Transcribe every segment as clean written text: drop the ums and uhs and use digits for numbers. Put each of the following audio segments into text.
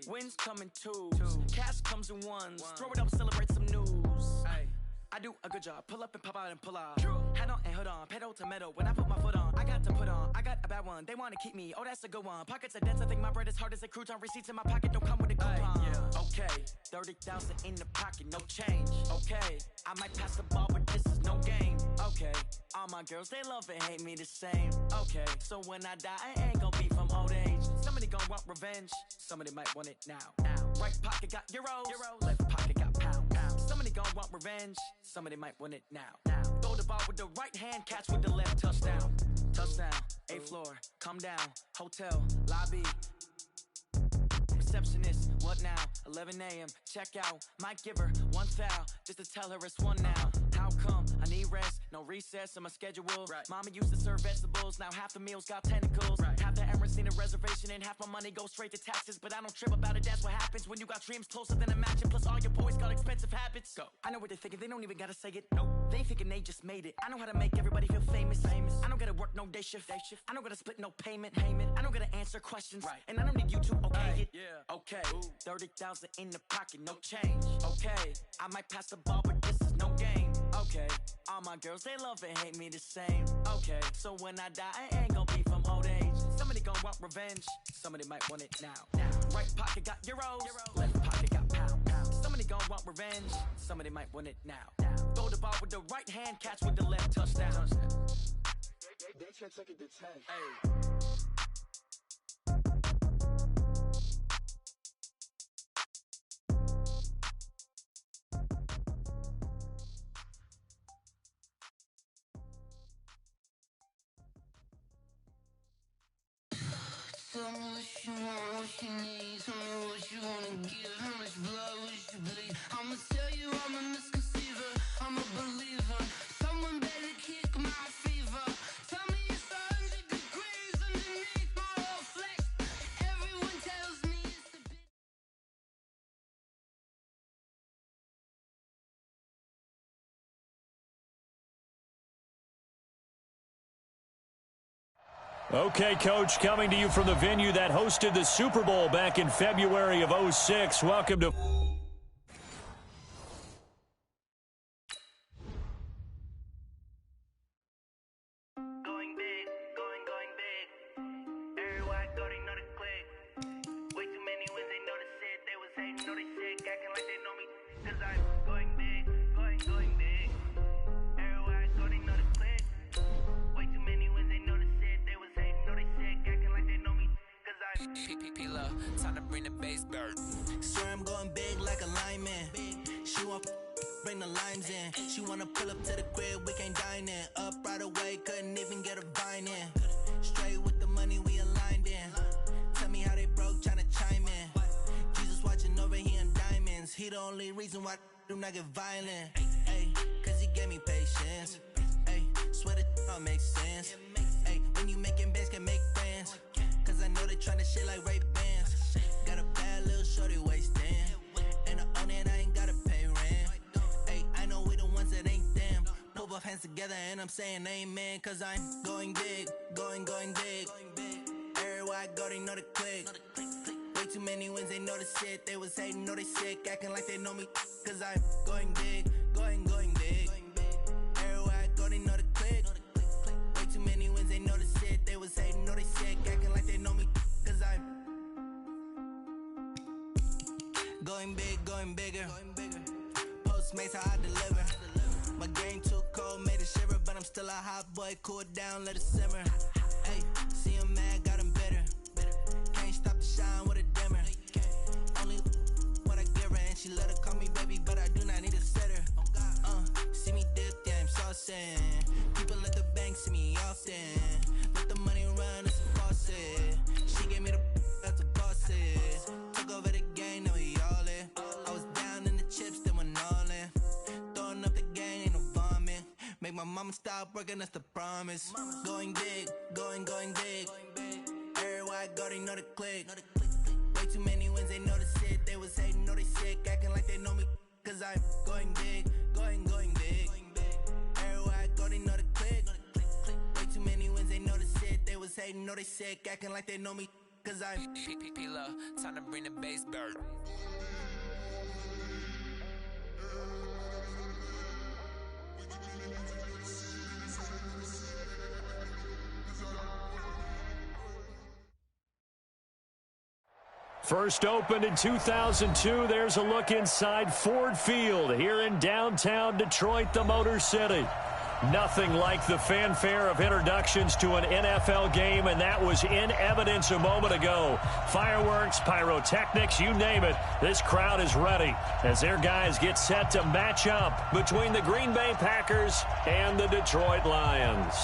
Wins come in twos, cash comes in ones. Throw it up, celebrate some news. I do a good job, pull up and pop out and pull out. Head on and hood on, pedal to metal. When I put my foot on, I got to put on. I got a bad one, they want to keep me, oh that's a good one. Pockets are dense, I think my bread is hard as a crouton. Receipts in my pocket don't come with a coupon. Okay, 30,000 in the pocket, no change. Okay, I might pass the ball, but this is no game. Okay, all my girls, they love and hate me the same. Okay, so when I die, I ain't gonna be from old age. Somebody gon' want revenge, somebody might want it now. Right pocket got euros, left pocket got pounds. Somebody gon' want revenge, somebody might want it now. Throw the ball with the right hand, catch with the left, touchdown. Touchdown, 8th floor, come down, hotel, lobby. Receptionist, what now? 11 a.m., check out. Might give her one foul, just to tell her it's one now. How come? I need rest, no recess in my schedule. Mama used to serve vegetables, now half the meals got tentacles. Half the Emirates need a reservation and half my money goes straight to taxes. But I don't trip about it, that's what happens when you got dreams closer than a mansion. Plus all your boys got expensive habits. Go. I know what they're thinking, they don't even gotta say it. Nope. They thinking they just made it. I know how to make everybody feel famous. I don't gotta work no day shift. I don't gotta split no payment. I don't gotta answer questions. And I don't need you to okay it. Okay, 30,000 in the pocket, no change. Okay, I might pass the ball, but this is no game. Okay, all my girls, they love and hate me the same. Okay, so when I die, I ain't gonna be from old age. Somebody gon' want revenge, somebody might want it now. Right pocket got euros, left pocket got pounds. Somebody gon' want revenge, somebody might want it now. Throw the ball with the right hand, catch with the left, touchdown. They can't take it to 10. Tell me what you want, what you need. Tell me what you wanna give. How much blood would you bleed? I'ma tell you I'm a misconceiver, I'm a believer. Someone better kick my fever. Tell me it's 100 degrees underneath my whole flesh. Everyone tells me it's a bit. Okay, Coach, coming to you from the venue that hosted the Super Bowl back in February of '06. Welcome to... Going big, going big. Everywhere I go, they know the click. Way too many wins, they know the shit. They was hating, know they sick, acting like they know me. Cause I'm going big, going big. Everywhere I go, they know the click. Way too many wins, they know the shit. They was hating, know they sick, acting like they know me. Cause I'm P-P-P-Love, time to bring the bass back. Swear I'm going big like a lineman. She want bring the limes in. She wanna pull up to the crib, we can't dine in. Up right away, couldn't even get a vine in. Straight with the money, we aligned in. Tell me how they broke, tryna chime in. Jesus watching over here in diamonds. He the only reason why I do not get violent. Ay, cause he gave me patience. Ay, swear that all makes sense. Ay, when you making bands, can make friends. Cause I know they tryna shit like Ray Bans. Got a bad little shorty wasting. And I own it, I ain't gotta pay rent. Ay, I know we the ones that ain't them. Pull both hands together and I'm saying amen. Cause I'm going big, going big. Everywhere I go, they know the click. Way too many wins, they know the shit. They was hating, know they sick, acting like they know me. Cause I'm going big, going big. Everywhere I go, they know the click. Way too many wins, they know the shit. They was hating, know they sick, acting like they know me. Cause I'm going big, going bigger. Postmates, how I deliver. My game too cold, made it shiver. But I'm still a hot boy, cool down, let it simmer. Hey, see him mad, got him bitter. Can't stop the shine with a dimmer. Only what I give her, and she let her call me baby, but I do not need a sitter. See me dip, yeah, I'm saucing. People at the bank see me often. Let the money run, it's a faucet. She gave me the that's a bosses. Took over the game, now we all in. I was down in the chips, then went all in. Throwing up the game, ain't no vomit. Make my mama stop working, that's the promise. Going big, going big. Everywhere I go, they know the click. Way too many wins, they know the shit. They was hating, know they sick, acting like they know me. Cause I'm going big, going big. Everywhere I go, they know the click. Way too many wins, they know the shit. They was hating, know they sick, acting like they know me. cause I'm P-P-P-Love, time to bring the bass bird. First opened in 2002, there's a look inside Ford Field here in downtown Detroit, the Motor City. Nothing like the fanfare of introductions to an NFL game, and that was in evidence a moment ago. Fireworks, pyrotechnics, you name it, this crowd is ready as their guys get set to match up between the Green Bay Packers and the Detroit Lions.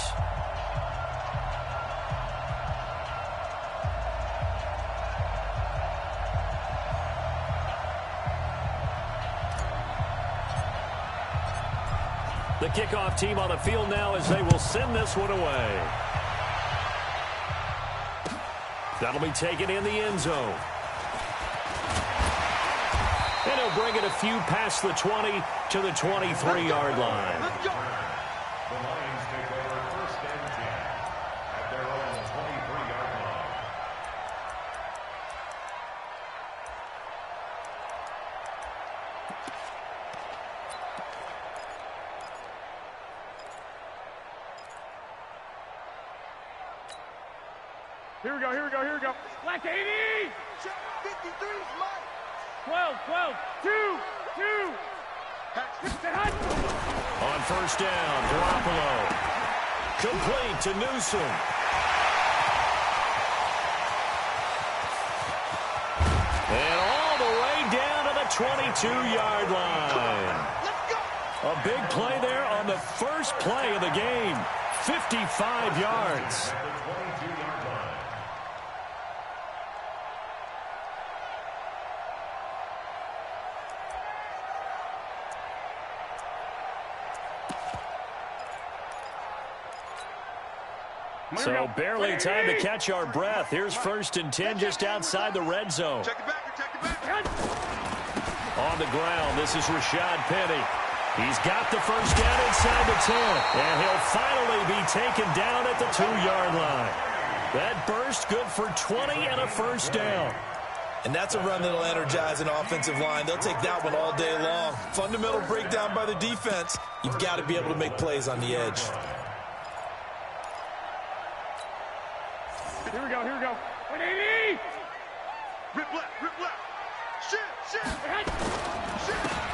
The kickoff team on the field now as they will send this one away. That'll be taken in the end zone. And he'll bring it a few past the 20 to the 23-yard line. Let's go. The Lions take over first and 10 at their own 23-yard line. Here we go, here we go, here we go. Black 80! 53 is mine. 12, 12, 2, 2. On first down, Garoppolo. Complete to Newsom. And all the way down to the 22-yard line. A big play there on the first play of the game. 55 yards. So barely time to catch our breath. Here's first and 10 just outside the red zone. Check it back. On the ground, this is Rashad Penny. He's got the first down inside the 10. And he'll finally be taken down at the 2-yard line. That burst good for 20 and a first down. And that's a run that'll energize an offensive line. They'll take that one all day long. Fundamental breakdown by the defense. You've got to be able to make plays on the edge. Here we go, here we go. 180! Rip left. Shit.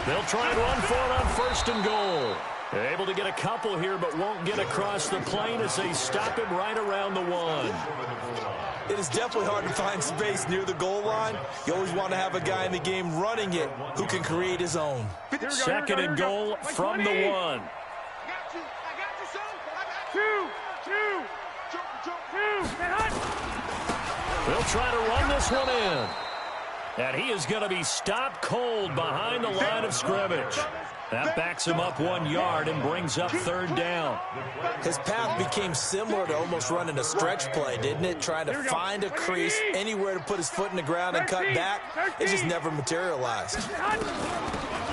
They'll try and run for it on first and goal. They're able to get a couple here, but won't get across the plane as they stop him right around the 1. It is definitely hard to find space near the goal line. You always want to have a guy in the game running it who can create his own. Second and goal from the 1. I got you, son. Two. They'll try to run this one in. And he is going to be stopped cold behind the line of scrimmage. That backs him up 1 yard and brings up third down. His path became similar to almost running a stretch play, didn't it? Trying to find a crease, anywhere to put his foot in the ground and cut back. It just never materialized.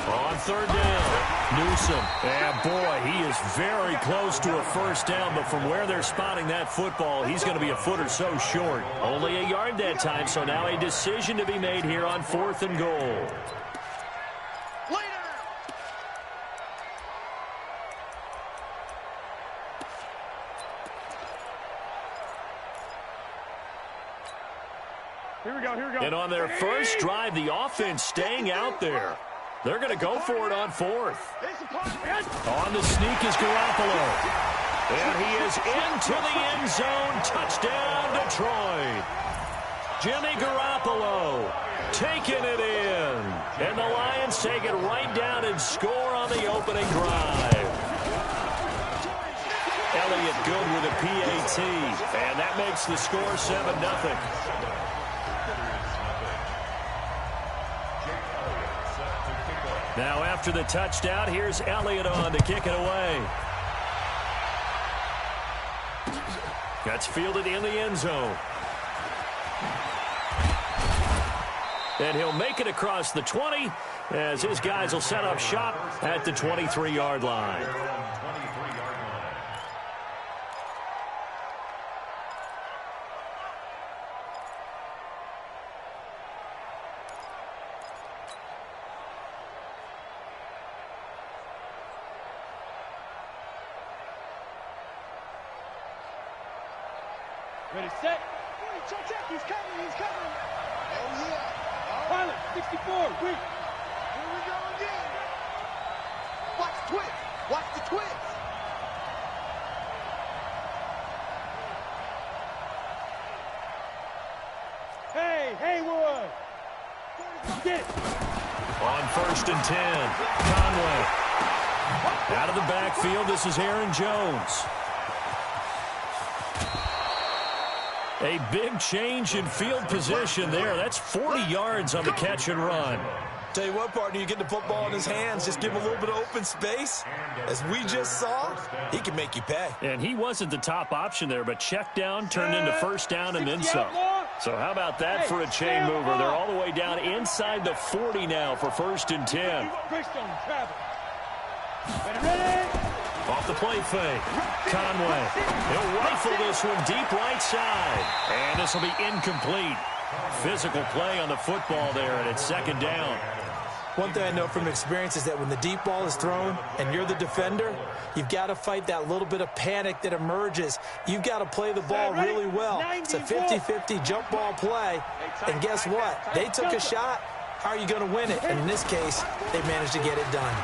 On third down, Newsom. And boy, he is very close to a first down, but from where they're spotting that football, he's going to be a foot or so short. Only a yard that time, so now a decision to be made here on fourth and goal. Here we go. And on their first drive, the offense staying out there. They're going to go for it on fourth. On the sneak is Garoppolo. And he is into the end zone. Touchdown, Detroit. Jimmy Garoppolo taking it in. And the Lions take it right down and score on the opening drive. Elliott good with a PAT. And that makes the score 7-0. Now after the touchdown, here's Elliott on to kick it away. That's fielded in the end zone. And he'll make it across the 20 as his guys will set up shop at the 23-yard line. Ready, set. Check. He's coming. Oh, yeah. Pilot, 64. Wait. Here we go again. Watch the twist. Watch the twist. Hey, Haywood. Get it. On 1st and 10, Conway. Out of the backfield, this is Aaron Jones. A big change in field position there. That's 40 yards on the catch and run. Tell you what, partner, you get the football in his hands, just give him a little bit of open space. As we just saw, he can make you pay. And he wasn't the top option there, but check down turned into 1st down and then some. So how about that for a chain mover? They're all the way down inside the 40 now for 1st and 10. Off the play fake. Conway. He'll rifle this one deep right side. And this will be incomplete. Physical play on the football there, and it's 2nd down. One thing I know from experience is that when the deep ball is thrown and you're the defender, you've got to fight that little bit of panic that emerges. You've got to play the ball really well. It's a 50-50 jump ball play. And guess what? They took a shot. How are you going to win it? And in this case, they managed to get it done.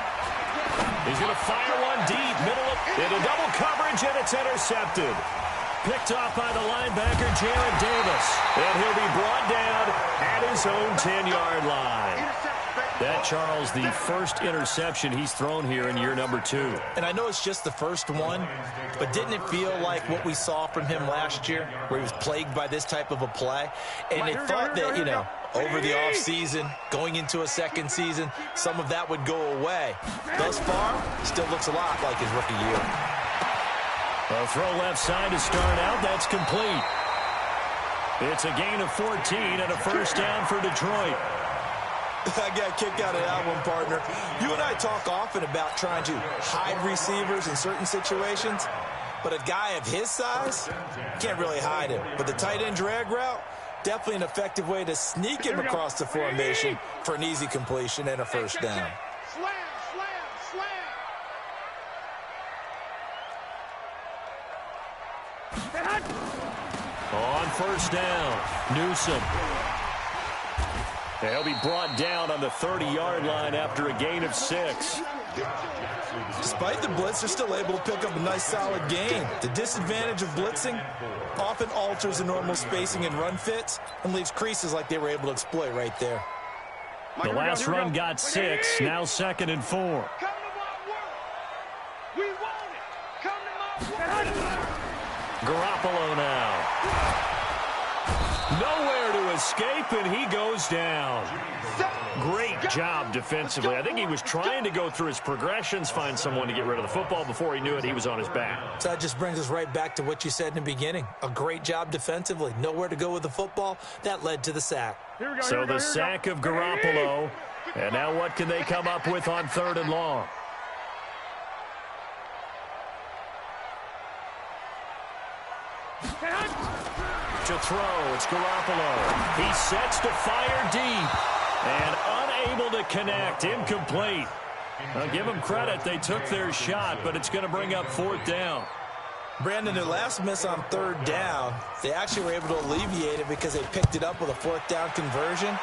He's going to fire one deep, middle of into double coverage, and it's intercepted. Picked off by the linebacker, Jared Davis. And he'll be brought down at his own 10-yard line. That, Charles, the first interception he's thrown here in year number 2. And I know it's just the first one, but didn't it feel like what we saw from him last year, where he was plagued by this type of a play? And they thought that, you know, over the offseason, going into a second season, some of that would go away. Thus far, still looks a lot like his rookie year. A throw left side to start out. That's complete. It's a gain of 14 and a 1st down for Detroit. I got a kick out of that one, partner. You and I talk often about trying to hide receivers in certain situations, but a guy of his size can't really hide him. But the tight end drag route, definitely an effective way to sneak him across the formation for an easy completion and a 1st down. On 1st down, Newsom. He'll be brought down on the 30-yard line after a gain of 6. Despite the blitz, they're still able to pick up a nice, solid gain. The disadvantage of blitzing often alters the normal spacing and run fits and leaves creases like they were able to exploit right there. The last run got 6, now 2nd and 4. Garoppolo now. Nowhere to escape, and he goes down. Great job defensively. I think he was trying to go through his progressions, find someone to get rid of the football. Before he knew it, he was on his back. So that just brings us right back to what you said in the beginning. A great job defensively. Nowhere to go with the football. That led to the sack. So the sack of Garoppolo. And now what can they come up with on 3rd and long? To throw, it's Garoppolo. He sets to fire deep and unable to connect, incomplete. I'll give them credit, they took their shot, but it's going to bring up 4th down. Brandon, their last miss on 3rd down, they actually were able to alleviate it because they picked it up with a 4th down conversion.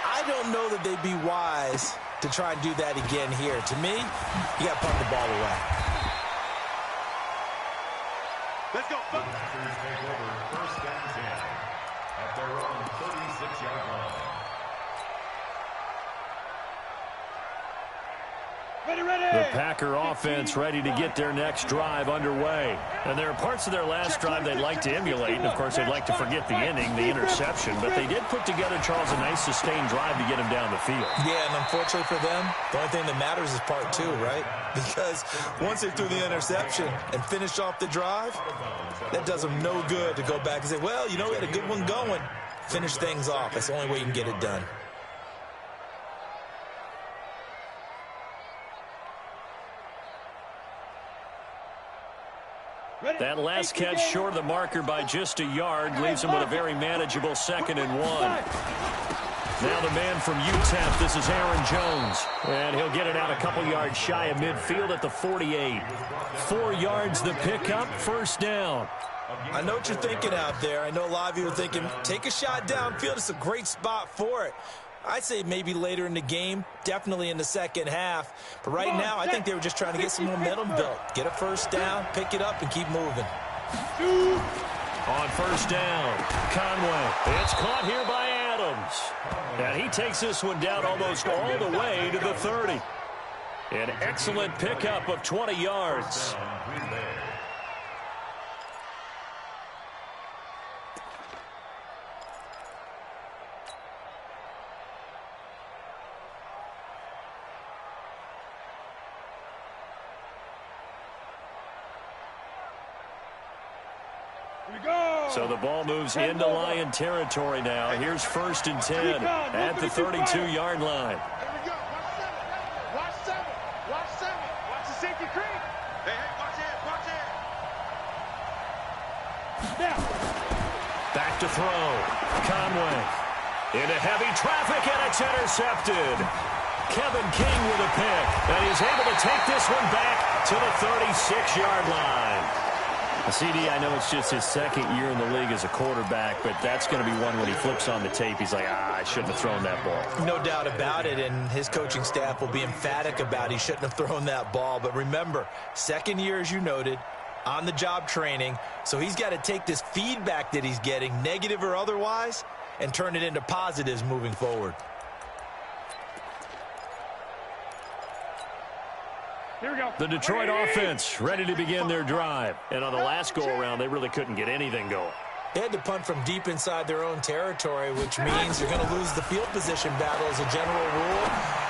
I don't know that they'd be wise to try and do that again here. To me, you got to pump the ball away. Let's go. Packers take over 1st and 10 at their own 36-yard line. The Packer offense ready to get their next drive underway. And there are parts of their last drive they'd like to emulate. And, of course, they'd like to forget the inning, the interception. But they did put together, Charles, a nice sustained drive to get him down the field. Yeah, and unfortunately for them, the only thing that matters is part 2, right? Because once they threw the interception and finished off the drive, that does them no good to go back and say, well, you know, we had a good one going. Finish things off. That's the only way you can get it done. That last catch short of the marker by just a yard leaves him with a very manageable 2nd and 1. Now the man from UTEP, this is Aaron Jones. And he'll get it out a couple yards shy of midfield at the 48. 4 yards the pickup, 1st down. I know what you're thinking out there. I know a lot of you are thinking, take a shot downfield. It's a great spot for it. I'd say maybe later in the game, definitely in the second half. But right now, I think they were just trying to get some momentum built. Get a first down, pick it up, and keep moving. On first down, Conway. It's caught here by Adams. And he takes this one down almost all the way to the 30. An excellent pickup of 20 yards. So the ball moves into Lion territory now. Here's 1st and 10 at the 32-yard line. Here we go. Watch 7. Watch 7. Watch the safety creep. Hey, watch it. Watch it. Now. Back to throw. Conway. Into heavy traffic, and it's intercepted. Kevin King with a pick. And he's able to take this one back to the 36-yard line. CD, I know it's just his second year in the league as a quarterback, but that's going to be one when he flips on the tape. He's like, I shouldn't have thrown that ball. No doubt about it, and his coaching staff will be emphatic about he shouldn't have thrown that ball. But remember, second year, as you noted, on-the-job training, so he's got to take this feedback that he's getting, negative or otherwise, and turn it into positives moving forward. Here we go. The Detroit offense ready to begin their drive. And on the last go-around, they really couldn't get anything going. They had to punt from deep inside their own territory, which means you're going to lose the field position battle as a general rule.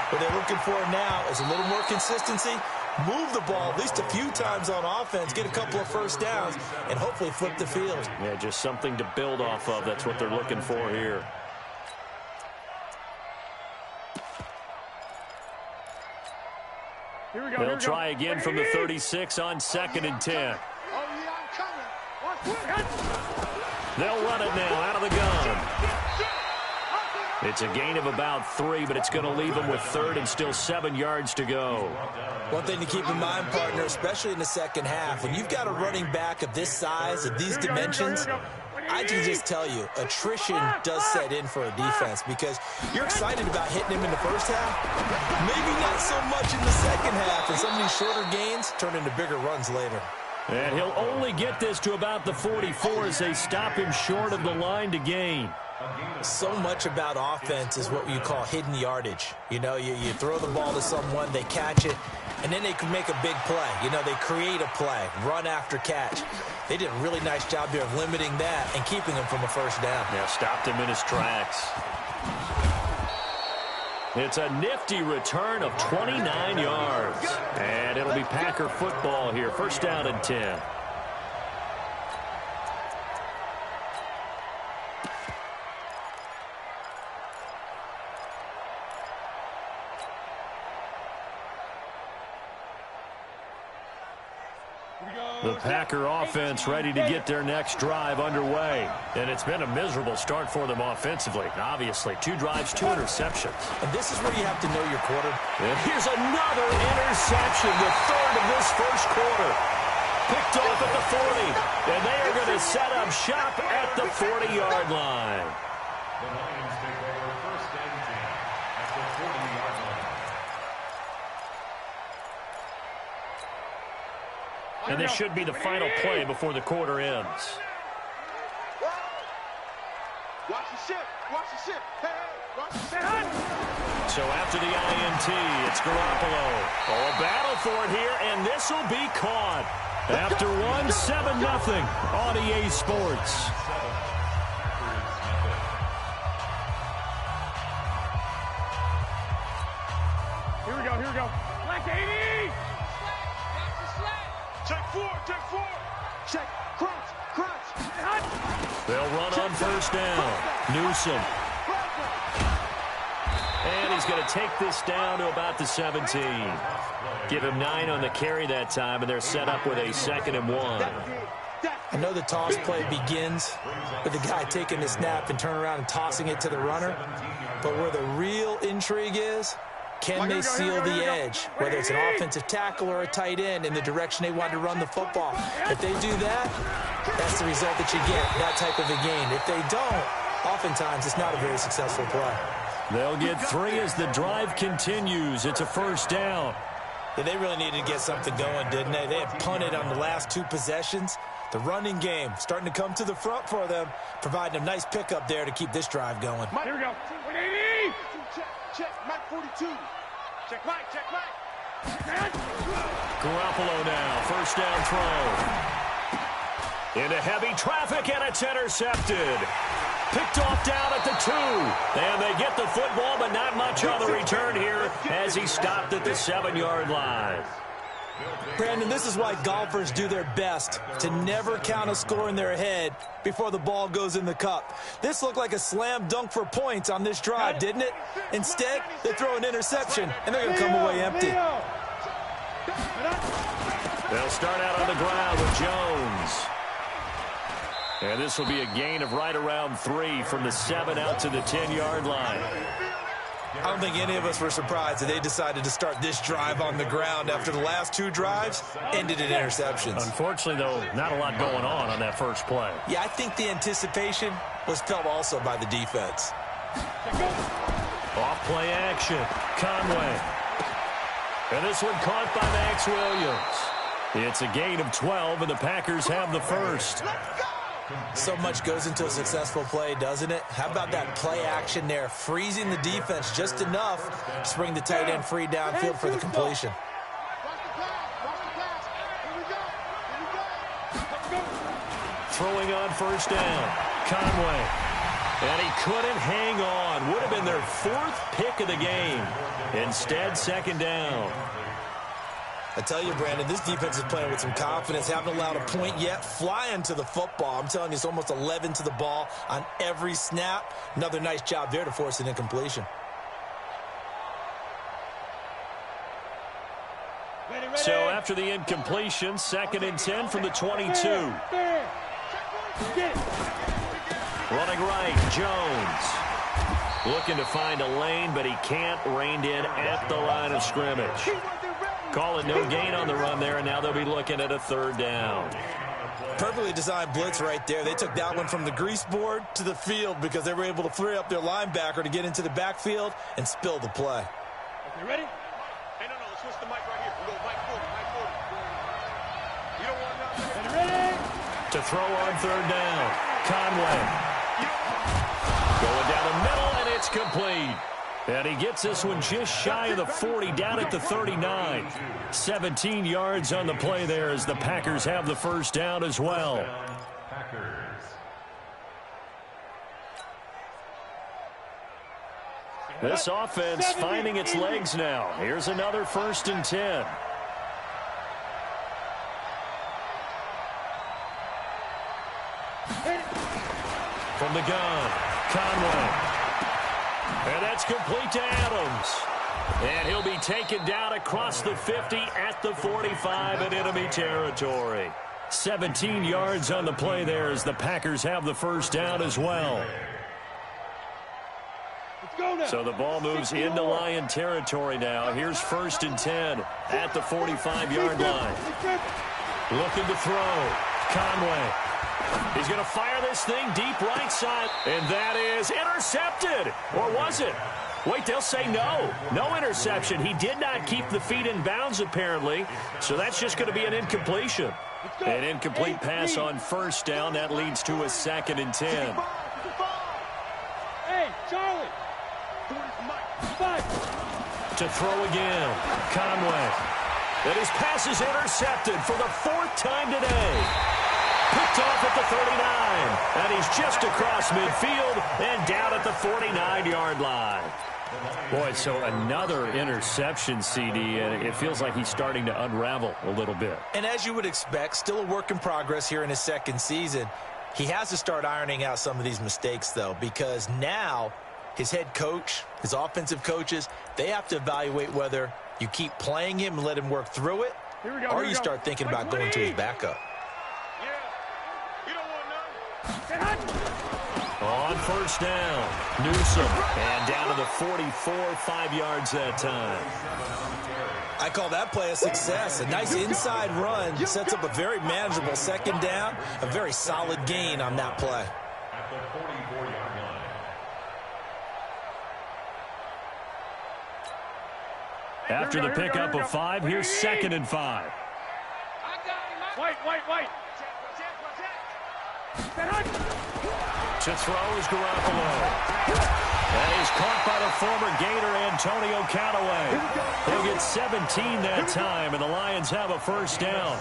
What they're looking for now is a little more consistency, move the ball at least a few times on offense, get a couple of first downs, and hopefully flip the field. Yeah, just something to build off of. That's what they're looking for here. They'll try again from the 36 on 2nd and 10. Oh, yeah, I'm coming. They'll run it now out of the gun. It's a gain of about 3, but it's going to leave them with 3rd and still 7 yards to go. One thing to keep in mind, partner, especially in the second half, when you've got a running back of this size, of these dimensions, I can just tell you, attrition does set in for a defense because you're excited about hitting him in the first half, maybe not so much in the second half, and some of these shorter gains turn into bigger runs later. And he'll only get this to about the 44 as they stop him short of the line to gain. So much about offense is what you call hidden yardage. You know, you throw the ball to someone, they catch it, and then they can make a big play. You know, they create a play, run after catch. They did a really nice job there of limiting that and keeping him from a first down. Yeah, stopped him in his tracks. It's a nifty return of 29 yards. And it'll be Packer football here. 1st down and 10. The Packer offense ready to get their next drive underway. And it's been a miserable start for them offensively. Obviously, 2 drives, 2 interceptions. And this is where you have to know your quarter. And here's another interception, the 3rd of this first quarter. Picked off at the 40. And they are going to set up shop at the 40-yard line. The Lions take over 1st and 10 at the 40-yard line. And this should be the final play before the quarter ends. Watch the ship. Watch the ship. Hey, watch the ship. So after the INT, it's Garoppolo. Oh, a battle for it here, and this will be caught. After 7-0 on EA Sports. Here we go. Here we go. Black 80. Check 4. Check 4. Check. Crunch. Crunch. They'll run on 1st down. Newsom. And he's going to take this down to about the 17. Give him 9 on the carry that time, and they're set up with a 2nd and 1. I know the toss play begins with the guy taking the snap and turning around and tossing it to the runner. But where the real intrigue is Can they seal the edge, whether it's an offensive tackle or a tight end in the direction they want to run the football? If they do that, that's the result that you get, that type of a game. If they don't, oftentimes it's not a very successful play. They'll get 3 as the drive continues. It's a first down. Yeah, they really needed to get something going, didn't they? They had punted on the last 2 possessions. The running game starting to come to the front for them, providing a nice pickup there to keep this drive going. Here we go. 180. Check, Mike 42. Check, Mike. Garoppolo now, first down throw. Into heavy traffic, and it's intercepted. Picked off down at the 2. And they get the football, but not much on the return here as he stopped at the 7-yard line. Brandon, this is why golfers do their best to never count a score in their head before the ball goes in the cup. This looked like a slam dunk for points on this drive, didn't it? Instead, they throw an interception, and they're going to come away empty. They'll start out on the ground with Jones. And this will be a gain of right around 3 from the 7 out to the 10-yard line. I don't think any of us were surprised that they decided to start this drive on the ground after the last 2 drives ended in interceptions. Unfortunately, though, not a lot going on that first play. Yeah, I think the anticipation was felt also by the defense. Off play action. Conway. And this one caught by Max Williams. It's a gain of 12, and the Packers have the first. So much goes into a successful play, doesn't it? How about that play action there, freezing the defense just enough to bring the tight end free downfield for the completion. Throwing on first down, Conway. And he couldn't hang on. Would have been their 4th pick of the game. Instead, second down. I tell you, Brandon, this defense is playing with some confidence. Haven't allowed a point yet. Flying to the football. I'm telling you, it's almost 11 to the ball on every snap. Another nice job there to force an incompletion. So after the incompletion, 2nd and 10 from the 22. Running right, Jones. Looking to find a lane, but he can't. Reined in at the line of scrimmage. Calling no gain on the run there, and now they'll be looking at a 3rd down. Perfectly designed blitz right there. They took that one from the grease board to the field because they were able to free up their linebacker to get into the backfield and spill the play. Okay, ready? Hey, no, let's switch the mic right here. We go Mike 40, Mike 40. You don't want nothing. Ready? To throw on 3rd down, Conway. Going down the middle, and it's complete. And he gets this one just shy of the 40, down at the 39. 17 yards on the play there as the Packers have the first down as well. This offense finding its legs now. Here's another 1st and 10. From the gun, Conway. And that's complete to Adams. And he'll be taken down across the 50 at the 45 in enemy territory. 17 yards on the play there as the Packers have the first down as well. So the ball moves into Lion territory now. Here's 1st and 10 at the 45-yard line. Looking to throw. Conway. He's going to fire this thing deep right side, and that is intercepted. Or was it? Wait, they'll say no. No interception. He did not keep the feet in bounds, apparently, so that's just going to be an incompletion. An incomplete pass on 1st down. That leads to a 2nd and 10. Hey, Charlie. To throw again, Conway. And his pass is intercepted for the 4th time today. Picked off at the 39, and he's just across midfield and down at the 49-yard line. Boy, so another interception, CD, and it feels like he's starting to unravel a little bit. And as you would expect, still a work in progress here in his 2nd season. He has to start ironing out some of these mistakes, though, because now his head coach, his offensive coaches, they have to evaluate whether you keep playing him and let him work through it, or you start thinking about going to his backup. On first down. Newsome. And down to the 44, 5 yards that time. I call that play a success. A nice inside run sets up a very manageable second down. A very solid gain on that play. At the 44-yard line. After the pickup of 5, here's 2nd and 5. Wait. To throw is Garoppolo. And he's caught by the former Gator Antonio Callaway. He'll get 17 that time, and the Lions have a first down.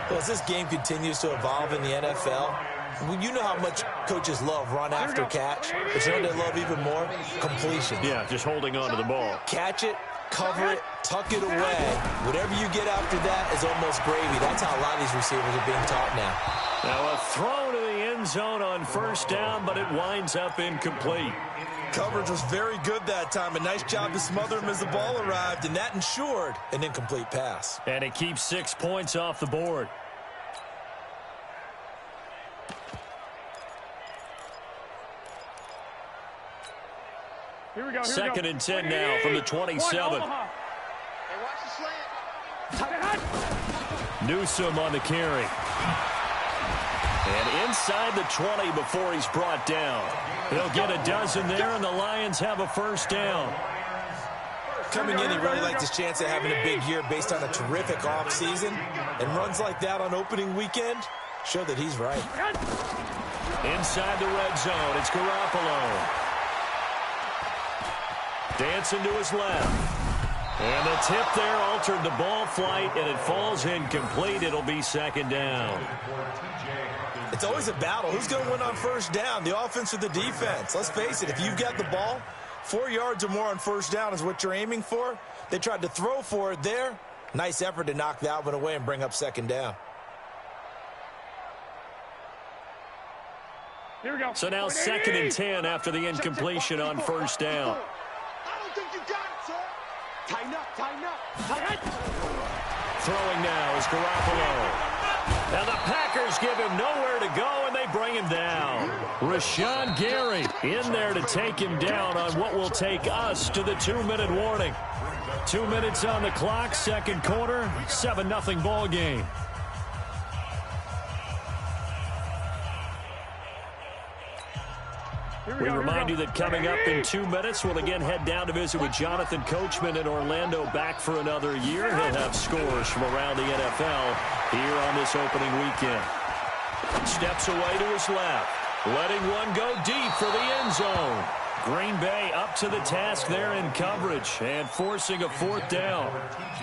Well, as this game continues to evolve in the NFL, you know how much coaches love run after catch. But you know what they love even more? Completion. Yeah, just holding on to the ball. Catch it, cover it, tuck it away. Whatever you get after that is almost gravy. That's how a lot of these receivers are being taught now. Now a throw to the end zone on first down, but it winds up incomplete. Coverage was very good that time. A nice job to smother him as the ball arrived, and that ensured an incomplete pass. And it keeps 6 points off the board. Here we go. 2nd and 10 now from the 27. Newsome on the carry. And inside the 20 before he's brought down. He'll get a dozen there, and the Lions have a first down. Coming in, he really liked his chance of having a big year based on a terrific offseason. And runs like that on opening weekend show that he's right. Inside the red zone, it's Garoppolo. Dancing to his left. And the tip there altered the ball flight, and it falls incomplete. It'll be 2nd down. It's always a battle. Who's going to win on first down, the offense or the defense? Let's face it, if you've got the ball, 4 yards or more on first down is what you're aiming for. They tried to throw for it there. Nice effort to knock that one away and bring up 2nd down. Here we go. So now 2nd and 10 after the incompletion on first down. I don't think you got it, sir. Tighten up. Throwing now is Garoppolo. Now the Packers give him nowhere to go, and they bring him down. Rashawn Gary in there to take him down on what will take us to the 2-minute warning. 2 minutes on the clock, second quarter, 7-0 ball game. We remind you that coming up in 2 minutes, we'll again head down to visit with Jonathan Coachman in Orlando, back for another year. He'll have scores from around the NFL here on this opening weekend. Steps away to his left, letting one go deep for the end zone. Green Bay up to the task there in coverage and forcing a 4th down.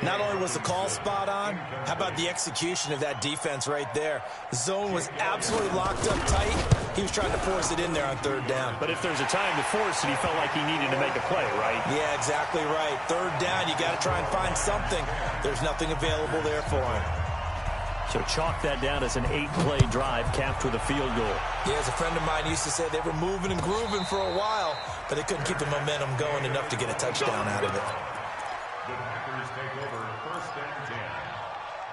Not only was the call spot on, how about the execution of that defense right there? The zone was absolutely locked up tight. He was trying to force it in there on 3rd down. But if there's a time to force it, he felt like he needed to make a play, right? Yeah, exactly right. 3rd down, you got to try and find something. There's nothing available there for him. So chalk that down as an 8-play drive capped with a field goal. Yeah, as a friend of mine used to say, they were moving and grooving for a while, but they couldn't keep the momentum going enough to get a touchdown out of it. The Packers take over 1st and 10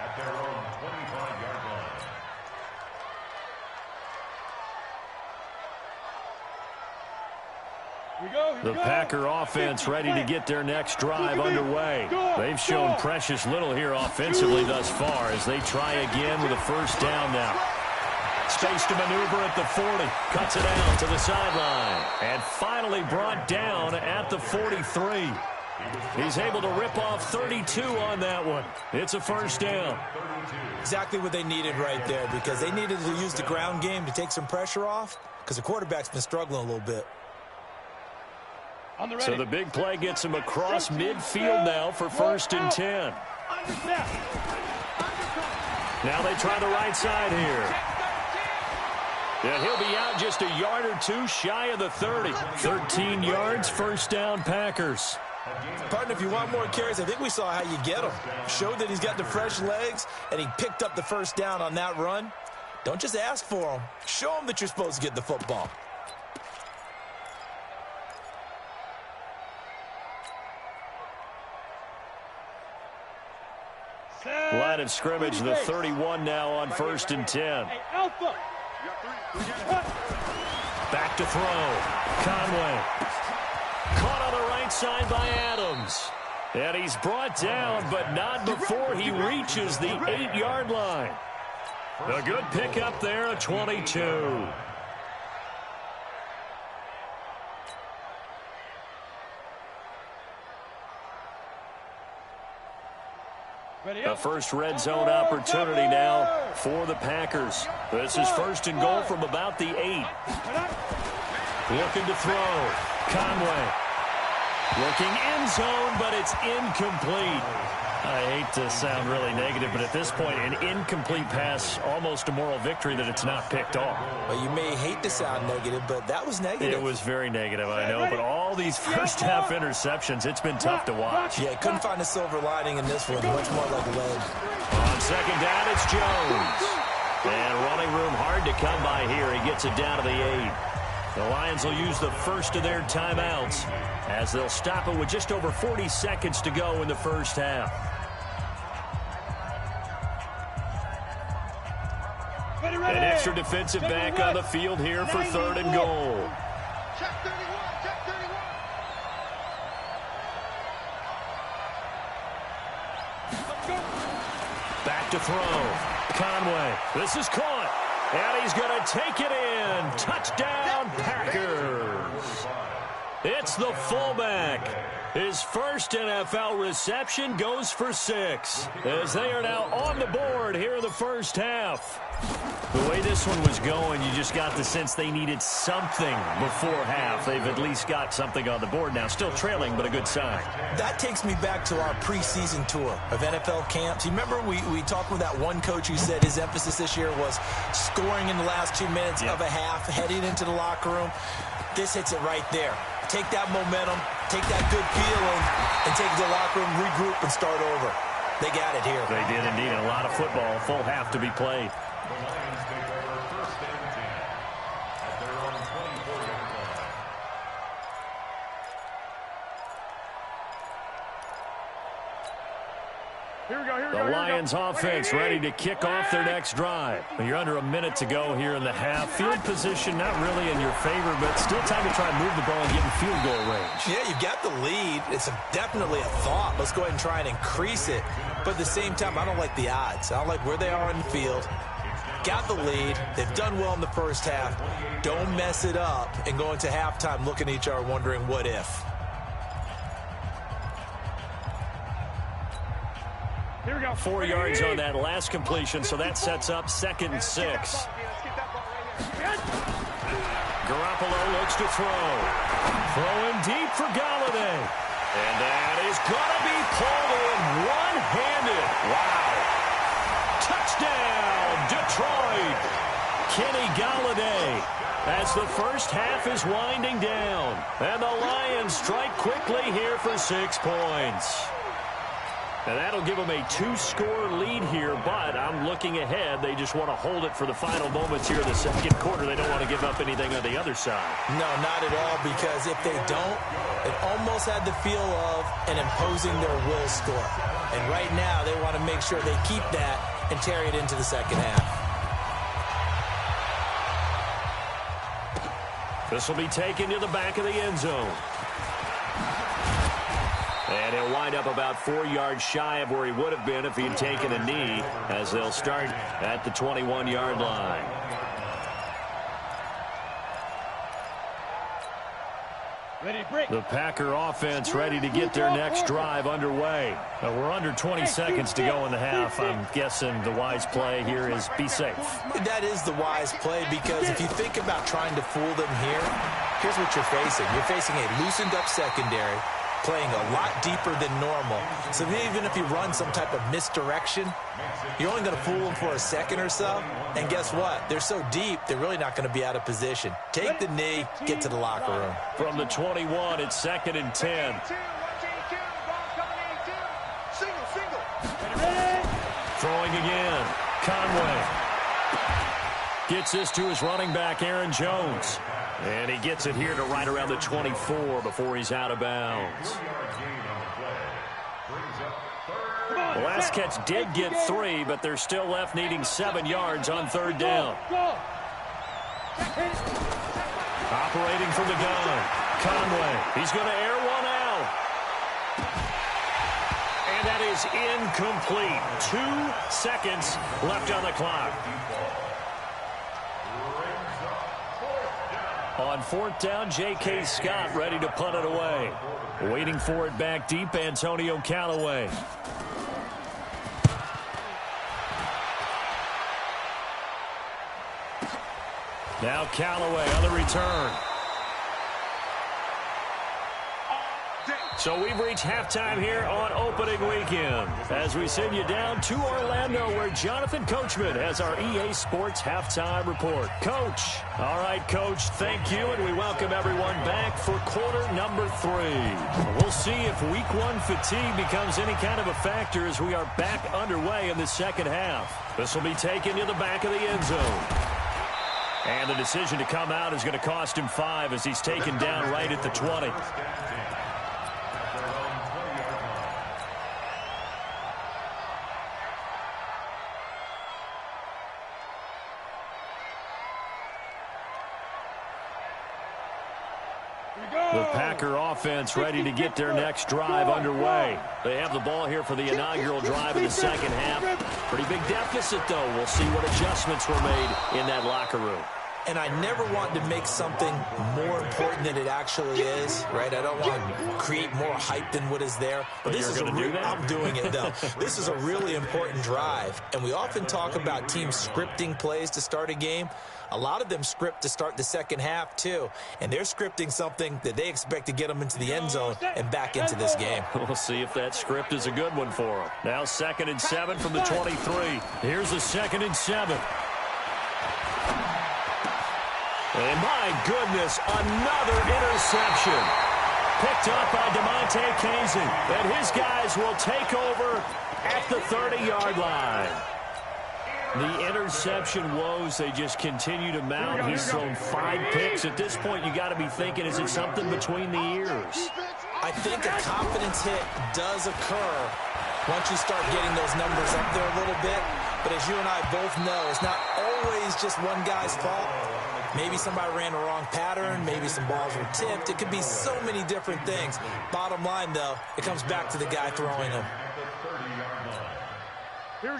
at their own 25-yard line. The Packer offense ready to get their next drive underway. They've shown precious little here offensively thus far as they try again with a first down now. Space to maneuver at the 40. Cuts it out to the sideline. And finally brought down at the 43. He's able to rip off 32 on that one. It's a first down. Exactly what they needed right there, because they needed to use the ground game to take some pressure off, because the quarterback's been struggling a little bit. So the big play gets him across midfield now for 1st and 10. Now they try the right side here. And he'll be out just a yard or two shy of the 30. 13 yards, first down Packers. Partner, if you want more carries, I think we saw how you get him. Showed that he's got the fresh legs, and he picked up the first down on that run. Don't just ask for him. Show him that you're supposed to get the football. Line of scrimmage, the 31 now on 1st and 10. Back Back to throw. Conway. Caught on the right side by Adams. And he's brought down, but not before he reaches the 8-yard line. A good pickup there, a 22. A first red zone opportunity now for the Packers. This is first and goal from about the 8. Looking to throw. Conway. Looking end zone, but it's incomplete. I hate to sound really negative, but at this point, an incomplete pass, almost a moral victory that it's not picked off. Well, you may hate to sound negative, but that was negative. It was very negative, I know, but all these first-half interceptions, it's been tough to watch. Yeah, couldn't find a silver lining in this one. Much more like lead. On second down, it's Jones. And running room hard to come by here. He gets it down to the 8. The Lions will use the first of their timeouts as they'll stop it with just over 40 seconds to go in the first half. An extra defensive back on the field here for third and goal. Check 31, check 31. Back to throw. Conway. This is caught. And he's going to take it in. Touchdown, Packers. It's the fullback. His first NFL reception goes for 6 as they are now on the board here in the first half. The way this one was going, you just got the sense they needed something before half. They've at least got something on the board now. Still trailing, but a good sign. That takes me back to our preseason tour of NFL camps. You remember we talked with that one coach who said his emphasis this year was scoring in the last 2 minutes of a half, heading into the locker room. This hits it right there. Take that momentum, take that good feeling, and take it to the locker room, regroup, and start over. They got it here. They did indeed. A lot of football, full half to be played. The Lions take over first and 10 at their own 24-yard line. The Lions offense ready to kick off their next drive. You're under a minute to go here in the half. Field position not really in your favor, but still time to try and move the ball and get in field goal range. Yeah, you got the lead. It's definitely a thought. Let's go ahead and try and increase it. But at the same time, I don't like the odds. I don't like where they are in the field. Got the lead. They've done well in the first half. Don't mess it up and go into halftime looking at each other wondering what if. Here we go. 4 yards on that last completion, so that sets up 2nd and 6. Garoppolo looks to throw. Throwing deep for Galladay. And that is going to be pulled in one-handed. Wow. Touchdown, Detroit. Kenny Galladay as the first half is winding down. And the Lions strike quickly here for 6 points. And that'll give them a 2-score lead here, but I'm looking ahead. They just want to hold it for the final moments here in the second quarter. They don't want to give up anything on the other side. No, not at all, because if they don't, it almost had the feel of an imposing their will score. And right now, they want to make sure they keep that and carry it into the second half. This will be taken to the back of the end zone. And he'll wind up about 4 yards shy of where he would have been if he'd taken a knee, as they'll start at the 21-yard line. The Packer offense ready to get their next drive underway. We're under 20 seconds to go in the half. I'm guessing the wise play here is be safe. That is the wise play, because if you think about trying to fool them here, here's what you're facing. You're facing a loosened up secondary, playing a lot deeper than normal. So even if you run some type of misdirection, you're only going to fool them for a second or so. And guess what? They're so deep, they're really not going to be out of position. Take the knee, get to the locker room. From the 21, it's 2nd and 10. Throwing again. Conway gets this to his running back, Aaron Jones. And he gets it here to right around the 24 before he's out of bounds. The last catch did get 3, but they're still left needing 7 yards on 3rd down. Operating from the gun. Conway. He's going to air one out. And that is incomplete. 2 seconds left on the clock. On 4th down, J.K. Scott ready to punt it away. Waiting for it back deep, Antonio Callaway. Now Callaway on the return. So we've reached halftime here on opening weekend as we send you down to Orlando where Jonathan Coachman has our EA Sports halftime report. Coach. All right, Coach, thank you, and we welcome everyone back for quarter number 3. We'll see if week 1 fatigue becomes any kind of a factor as we are back underway in the second half. This will be taken to the back of the end zone. And the decision to come out is going to cost him 5 as he's taken down right at the 20. The Packer offense ready to get their next drive underway. They have the ball here for the inaugural drive in the second half. Pretty big deficit, though. We'll see what adjustments were made in that locker room. And I never want to make something more important than it actually is, right? I don't want to create more hype than what is there. But this is I'm doing it, though. This is a really important drive. And we often talk about teams scripting plays to start a game. A lot of them script to start the second half, too. And they're scripting something that they expect to get them into the end zone and back into this game. We'll see if that script is a good one for them. Now 2nd and 7 from the 23. Here's a 2nd and 7. And my goodness, another interception. Picked up by DeMonte Casey. And his guys will take over at the 30-yard line. The interception woes, they just continue to mount. He's thrown 5 picks. At this point, you got to be thinking, is it something between the ears? I think a confidence hit does occur once you start getting those numbers up there a little bit. But as you and I both know, it's not always just one guy's fault. Maybe somebody ran the wrong pattern. Maybe some balls were tipped. It could be so many different things. Bottom line, though, it comes back to the guy throwing them.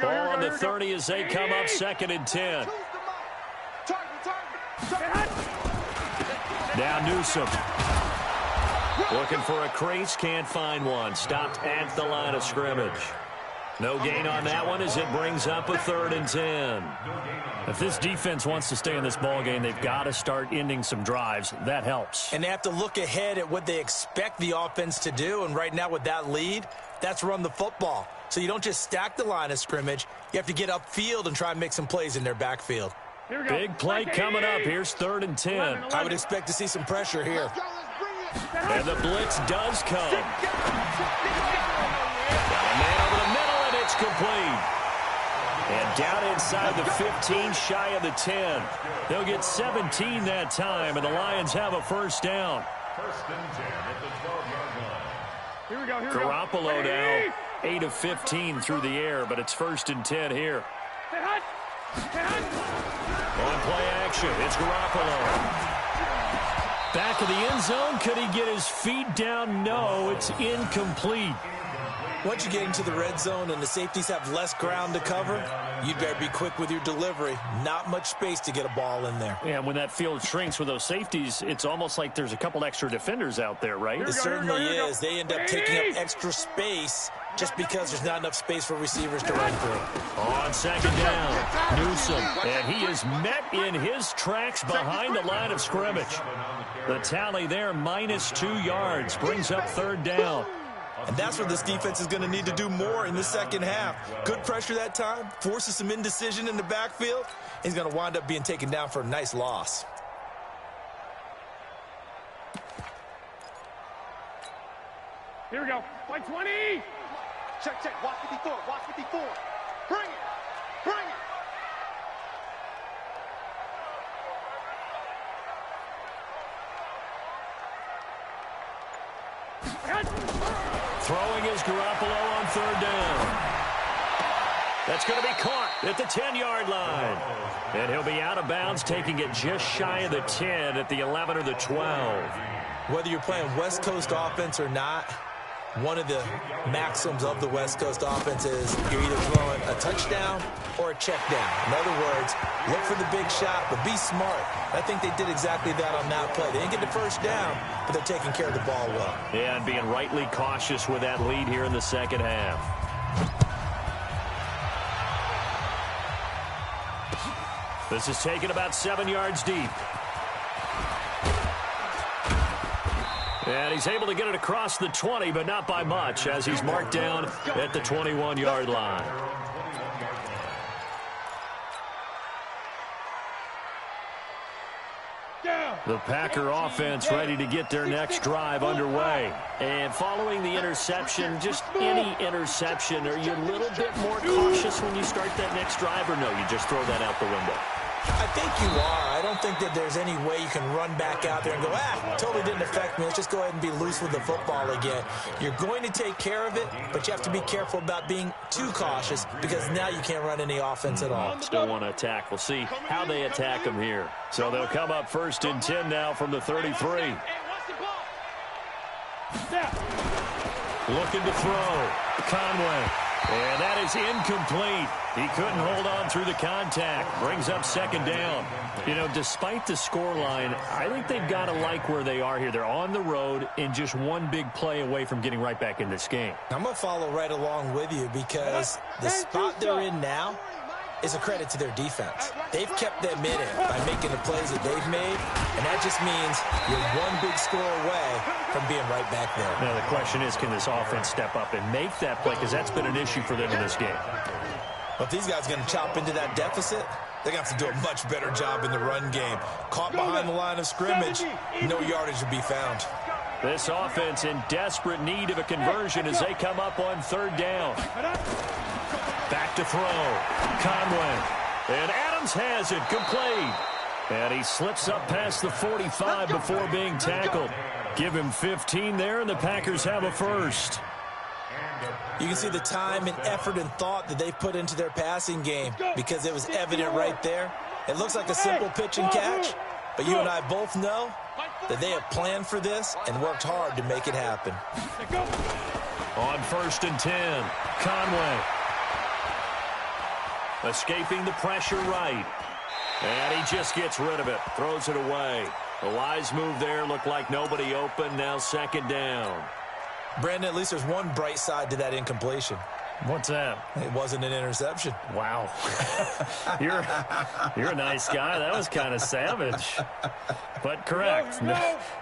Ball on the 30 as they come up 2nd and 10. Now Newsome. Looking for a crease, can't find one. Stopped at the line of scrimmage. No gain on that one as it brings up a 3rd and 10. If this defense wants to stay in this ball game, they've got to start ending some drives. That helps. And they have to look ahead at what they expect the offense to do. And right now with that lead, that's run the football. So you don't just stack the line of scrimmage. You have to get upfield and try and make some plays in their backfield. Big play coming up. Here's 3rd and 10. I would expect to see some pressure here. And the blitz does come. Got a man over the middle, and it's complete. And down inside the 15, shy of the 10. They'll get 17 that time, and the Lions have a 1st down. 1st and 10 at the 12-yard line. Garoppolo now, 8 of 15 through the air, but it's 1st and 10 here. On play action, it's Garoppolo. Back of the end zone, could he get his feet down? No, it's incomplete. Once you get into the red zone and the safeties have less ground to cover, you'd better be quick with your delivery. Not much space to get a ball in there. Yeah, when that field shrinks with those safeties, it's almost like there's a couple extra defenders out there, right? It certainly is. They end up taking up extra space just because there's not enough space for receivers to run through. On 2nd down, Newsome. And he is met in his tracks behind the line of scrimmage. The tally there, -2 yards, brings up 3rd down. And that's where this defense is going to need to do more in the second half. Good pressure that time, forces some indecision in the backfield. He's going to wind up being taken down for a nice loss. Here we go. Play 20. Check, check. Watch 54. Watch 54. Bring it. Bring it. Throwing is Garoppolo on 3rd down. That's going to be caught at the 10-yard line. And he'll be out of bounds, taking it just shy of the 10 at the 11 or the 12. Whether you're playing West Coast offense or not, one of the maxims of the West Coast offense is you're either throwing a touchdown or a check down. In other words, look for the big shot, but be smart. I think they did exactly that on that play. They didn't get the first down, but they're taking care of the ball well. Yeah, and being rightly cautious with that lead here in the second half. This is taken about 7 yards deep. And he's able to get it across the 20, but not by much, as he's marked down at the 21-yard line. The Packer offense ready to get their next drive underway. And following the interception, just any interception, are you a little bit more cautious when you start that next drive, or no, you just throw that out the window? I think you are. I don't think that there's any way you can run back out there and go, totally didn't affect me. Let's just go ahead and be loose with the football again. You're going to take care of it, but you have to be careful about being too cautious because now you can't run any offense at all. Still want to attack. We'll see how they attack them here. So they'll come up 1st and 10 now from the 33. Looking to throw. Conway. And that is incomplete. He couldn't hold on through the contact. Brings up 2nd down. You know, despite the scoreline, I think they've got to like where they are here. They're on the road and just one big play away from getting right back in this game. I'm going to follow right along with you because the spot they're in now is a credit to their defense. They've kept them in it by making the plays that they've made, and that just means you're one big score away from being right back there. Now, the question is, can this offense step up and make that play? Because that's been an issue for them in this game. Well, if these guys are going to chop into that deficit, they're going to have to do a much better job in the run game. Caught behind the line of scrimmage, no yardage to be found. This offense in desperate need of a conversion as they come up on 3rd down. Back to throw. Conway. And Adams has it complete. And he slips up past the 45 before being tackled. Give him 15 there, and the Packers have a first. You can see the time and effort and thought that they've put into their passing game because it was evident right there. It looks like a simple pitch and catch, but you and I both know that they have planned for this and worked hard to make it happen. On 1st and 10, Conway. Escaping the pressure right. And he just gets rid of it. Throws it away. A wise move there. Looked like nobody open. Now 2nd down. Brandon, at least there's one bright side to that incompletion. What's that? It wasn't an interception. Wow. You're a nice guy. That was kind of savage. But correct.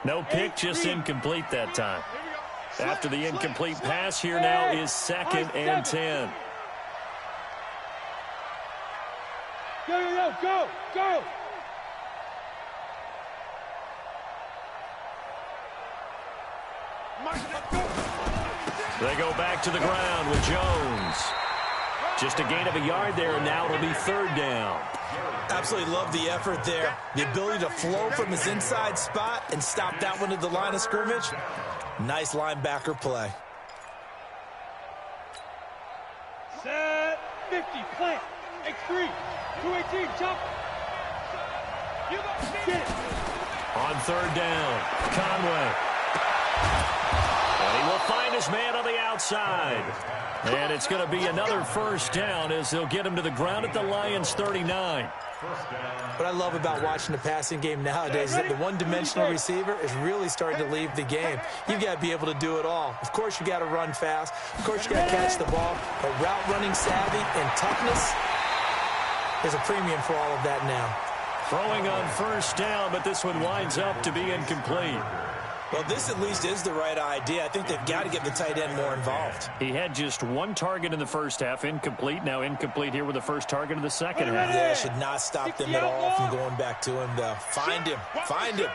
No pick, just incomplete that time. After the incomplete pass, here now is 2nd and 10. Go! They go back to the ground with Jones. Just a gain of a yard there, and now it'll be 3rd down. Absolutely love the effort there. The ability to flow from his inside spot and stop that one at the line of scrimmage. Nice linebacker play. Set 50, plant, X3, 218, jump. On 3rd down, Conway. And he will find his man on the outside. And it's going to be another 1st down as they'll get him to the ground at the Lions' 39. What I love about watching the passing game nowadays is that the one-dimensional receiver is really starting to leave the game. You've got to be able to do it all. Of course, you got to run fast. Of course, you got to catch the ball. But route running savvy and toughness, there's a premium for all of that now. Throwing on 1st down, but this one winds up to be incomplete. Well, this at least is the right idea. I think they've got to get the tight end more involved. He had just one target in the first half, incomplete. Now incomplete here with the first target of the second half. Yeah, should not stop them at all from going back to him, though. Find him. Find him.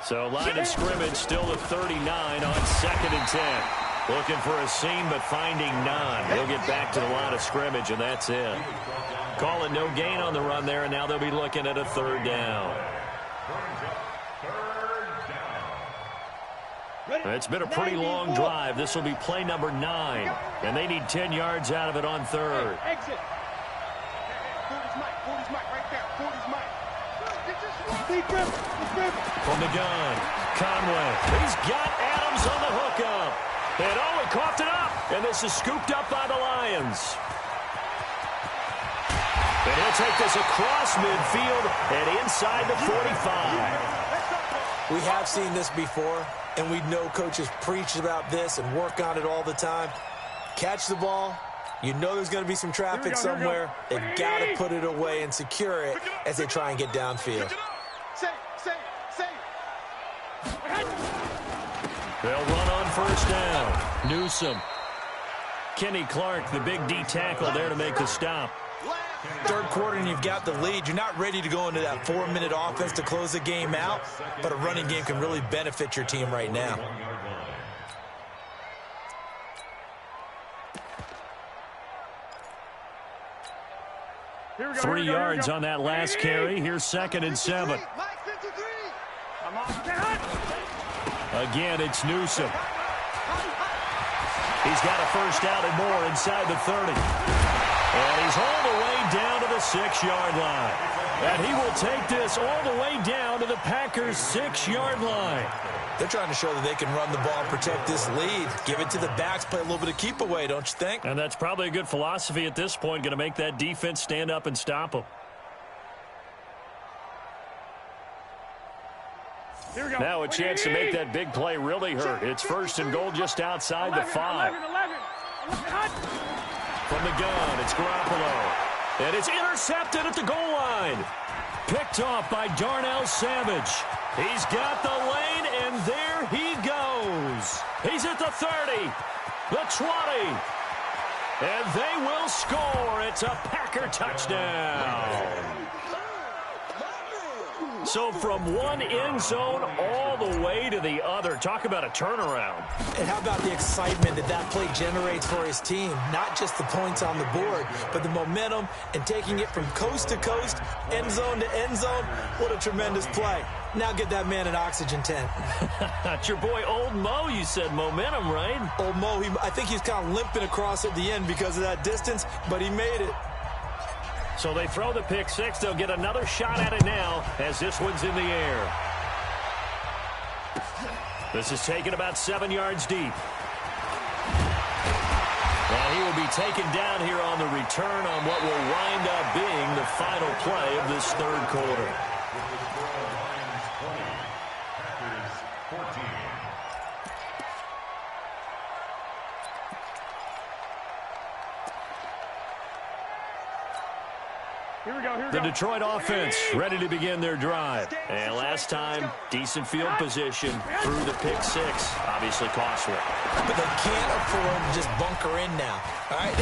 So line of scrimmage still at 39 on 2nd and 10. Looking for a seam, but finding none. He'll get back to the line of scrimmage, and that's it. Call it no gain on the run there, and now they'll be looking at a 3rd down. It's been a pretty long drive. This will be play number 9, and they need 10 yards out of it on 3rd. 40's Mike right there. 40's Mike. From the gun, Conway. He's got Adams on the hookup. And oh, he coughed it up. And this is scooped up by the Lions. And he'll take this across midfield and inside the 45. We have seen this before, and we know coaches preach about this and work on it all the time. Catch the ball. You know there's going to be some traffic somewhere. They've got to put it away and secure it as they try and get downfield. They'll run on first down. Newsom. Kenny Clark, the big D tackle there to make the stop. Third quarter and you've got the lead. You're not ready to go into that 4-minute offense to close the game out, but a running game can really benefit your team right now. Three yards on that last carry. Here's 2nd and 7. Again, it's Newsom. He's got a first down and more inside the 30. And he's all the way down to the 6-yard line. And he will take this all the way down to the Packers' 6-yard line. They're trying to show that they can run the ball and protect this lead. Give it to the backs, play a little bit of keep away, don't you think? And that's probably a good philosophy at this point, going to make that defense stand up and stop them. Now a chance to make that big play really hurt. It's 1st and goal just outside the 5. From the gun, it's Garoppolo. And it's intercepted at the goal line. Picked off by Darnell Savage. He's got the lane, and there he goes. He's at the 30, the 20. And they will score. It's a Packer touchdown. So from one end zone all the way to the other. Talk about a turnaround. And how about the excitement that that play generates for his team? Not just the points on the board, but the momentum and taking it from coast to coast, end zone to end zone. What a tremendous play. Now get that man an oxygen tent. It's your boy Old Mo, you said momentum, right? Old Mo, I think he's kind of limping across at the end because of that distance, but he made it. So they throw the pick 6. They'll get another shot at it now as this one's in the air. This is taken about 7 yards deep. And he will be taken down here on the return on what will wind up being the final play of this third quarter. The Detroit offense ready to begin their drive. And last time, decent field position through the pick 6. Obviously costly. But they can't afford to just bunker in now. All right,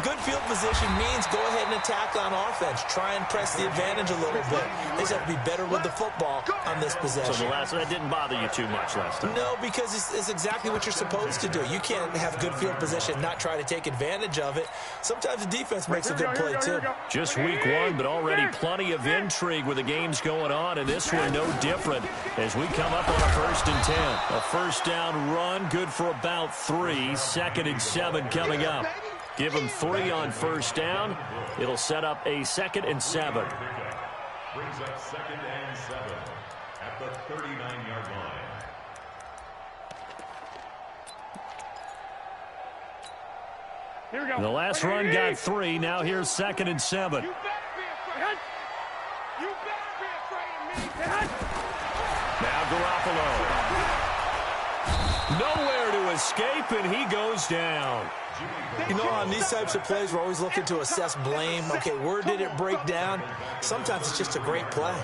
good field position means go ahead and attack on offense. Try and press the advantage a little bit. They just have to be better with the football on this possession. So that didn't bother you too much last time? No, because it's exactly what you're supposed to do. You can't have good field position, not try to take advantage of it. Sometimes the defense makes a good play, too. Just week 1, but already plenty of intrigue with the games going on, and this one no different as we come up on a 1st and 10. A first down run, good for about 3. 2nd and 7 coming up. Give them 3 on first down. It'll set up a 2nd and 7. Brings up 2nd and 7 at the 39-yard line. Here we go. The last run got 3. Now here's 2nd and 7. You better be afraid. You better be afraid of me. Now Garoppolo. Nowhere to escape, and he goes down. You know, on these types of plays, we're always looking to assess blame. Okay, where did it break down? Sometimes it's just a great play.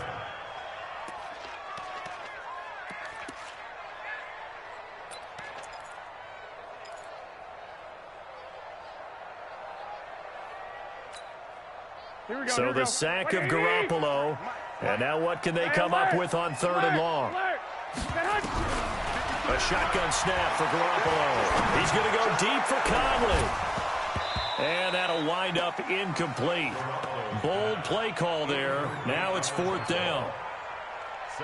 So the sack of Garoppolo. And now what can they come up with on 3rd and long? A shotgun snap for Garoppolo. He's going to go deep for Conley. And that'll wind up incomplete. Bold play call there. Now it's 4th down.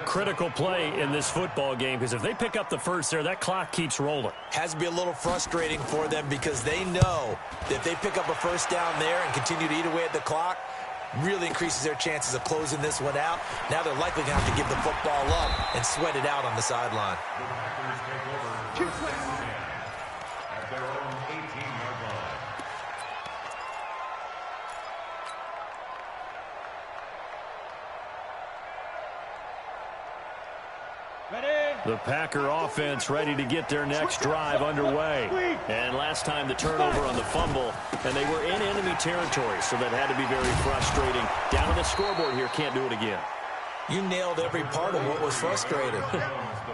Critical play in this football game because if they pick up the first there, that clock keeps rolling. Has to be a little frustrating for them because they know that if they pick up a first down there and continue to eat away at the clock, really increases their chances of closing this one out. Now they're likely going to have to give the football up and sweat it out on the sideline. At their own 18-yard line. The Packer offense ready to get their next drive underway. And last time the turnover on the fumble, and they were in enemy territory, so that had to be very frustrating. Down on the scoreboard here, can't do it again. You nailed every part of what was frustrating.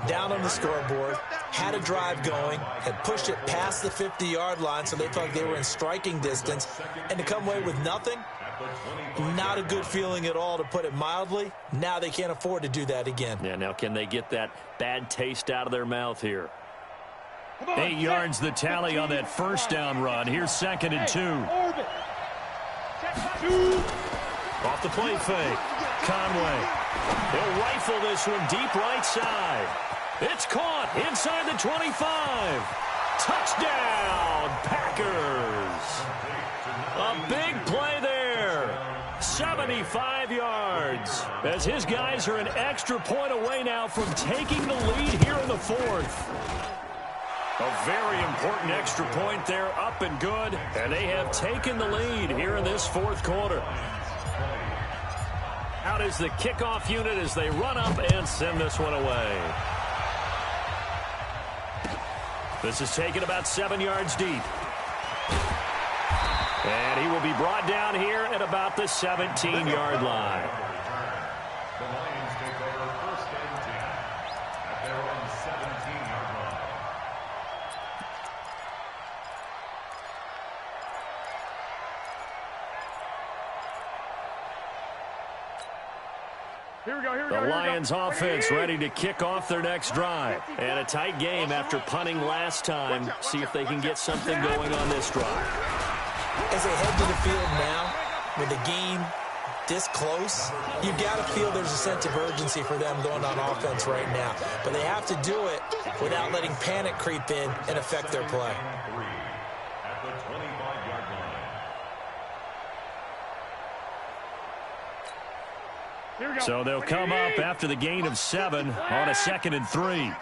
Down on the scoreboard, had a drive going, had pushed it past the 50-yard line so they felt like they were in striking distance, and to come away with nothing, not a good feeling at all, to put it mildly. Now they can't afford to do that again. Yeah, now can they get that bad taste out of their mouth here? 8 yards the tally on that first down run. Here's 2nd and 2. Off the play fake. Conway. They'll rifle this one deep right side. It's caught inside the 25. Touchdown, Packers. A big play there. 75 yards. As his guys are an extra point away now from taking the lead here in the 4th. A very important extra point there, up and good. And they have taken the lead here in this 4th quarter. Out is the kickoff unit as they run up and send this one away. This is taken about 7 yards deep. And he will be brought down here at about the 17-yard line. The Lions take over 1st and 10 at their own 17-yard line. The Lions offense ready to kick off their next drive. And a tight game after punting last time. See if they can get something going on this drive. As they head to the field now, with the game this close, you've got to feel there's a sense of urgency for them going on offense right now. But they have to do it without letting panic creep in and affect their play. At the 25-yard line. So they'll come up after the gain of 7 on a 2nd and 3.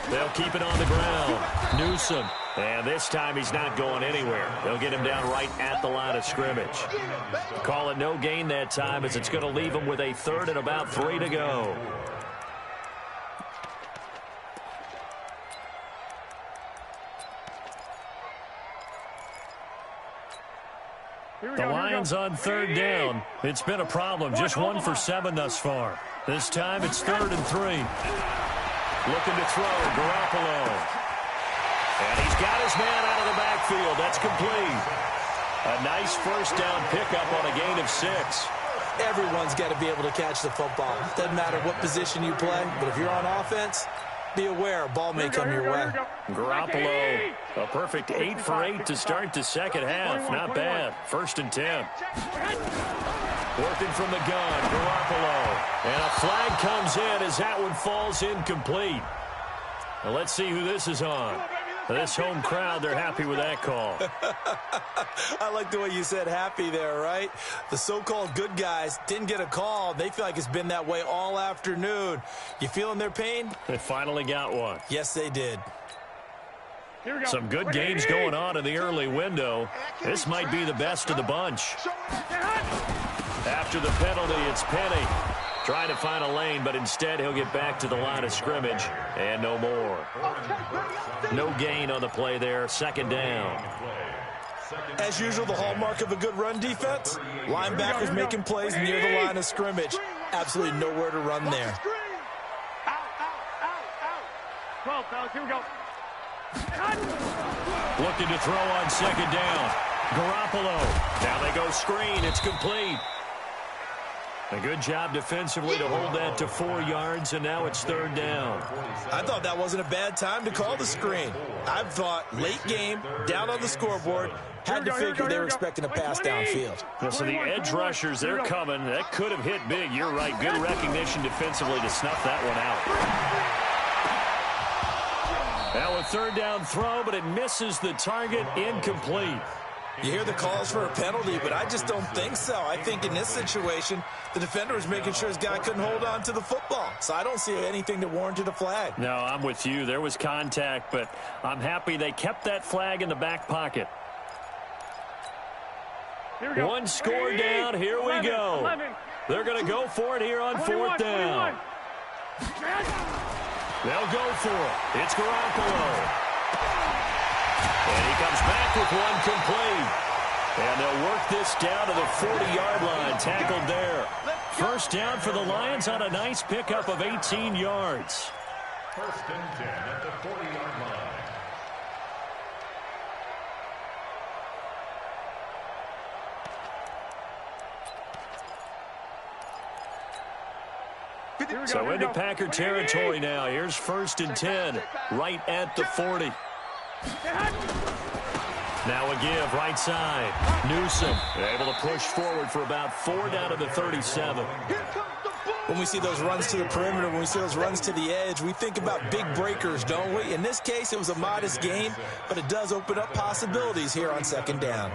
They'll keep it on the ground. Newsom. And this time he's not going anywhere. They'll get him down right at the line of scrimmage. Call it no gain that time as it's going to leave him with a 3rd and about 3 to go. The Lions on 3rd down. It's been a problem. Just 1 for 7 thus far. This time it's 3rd and 3. Looking to throw, Garoppolo. And he's got his man out of the backfield. That's complete. A nice first down pickup on a gain of 6. Everyone's got to be able to catch the football. Doesn't matter what position you play, but if you're on offense, be aware a ball may come your way. Garoppolo, a perfect 8 for 8 to start the second half. Not bad. 1st and 10. Working from the gun, Garoppolo. And a flag comes in as that one falls incomplete. Now let's see who this is on. This home crowd, they're happy with that call. I like the way you said happy there, right? The so-called good guys didn't get a call. They feel like it's been that way all afternoon. You feeling their pain? They finally got one. Yes, they did. Some good games going on in the early window. This might be the best of the bunch. After the penalty, it's Penny. Trying to find a lane, but instead he'll get back to the line of scrimmage. And no more. No gain on the play there. 2nd down. As usual, the hallmark of a good run defense, linebackers making plays near the line of scrimmage. Absolutely nowhere to run there. 12, fellas, here we go. Looking to throw on 2nd down. Garoppolo. Now they go screen. It's complete. A good job defensively to hold that to 4 yards, and now it's 3rd down. I thought that wasn't a bad time to call the screen. I thought late game, down on the scoreboard, had to figure they were expecting a pass downfield. So the edge rushers, they're coming. That could have hit big. You're right. Good recognition defensively to snuff that one out. Now a 3rd down throw, but it misses the target, incomplete. You hear the calls for a penalty, but I just don't think so. I think in this situation, the defender was making sure his guy couldn't hold on to the football. So I don't see anything that warranted a flag. No, I'm with you. There was contact, but I'm happy they kept that flag in the back pocket. One score down. Here we go. They're going to go for it here on 4th down. They'll go for it. It's Garoppolo. And he comes back with one complete. And they'll work this down to the 40-yard line. Tackled there. First down for the Lions on a nice pickup of 18 yards. 1st and 10 at the 40-yard line. So into Packer territory now. Here's 1st and 10, right at the 40. Now a give, right side. Newsom able to push forward for about 4 down to the 37. When we see those runs to the perimeter, when we see those runs to the edge, we think about big breakers, don't we? In this case, it was a modest gain, but it does open up possibilities here on 2nd down.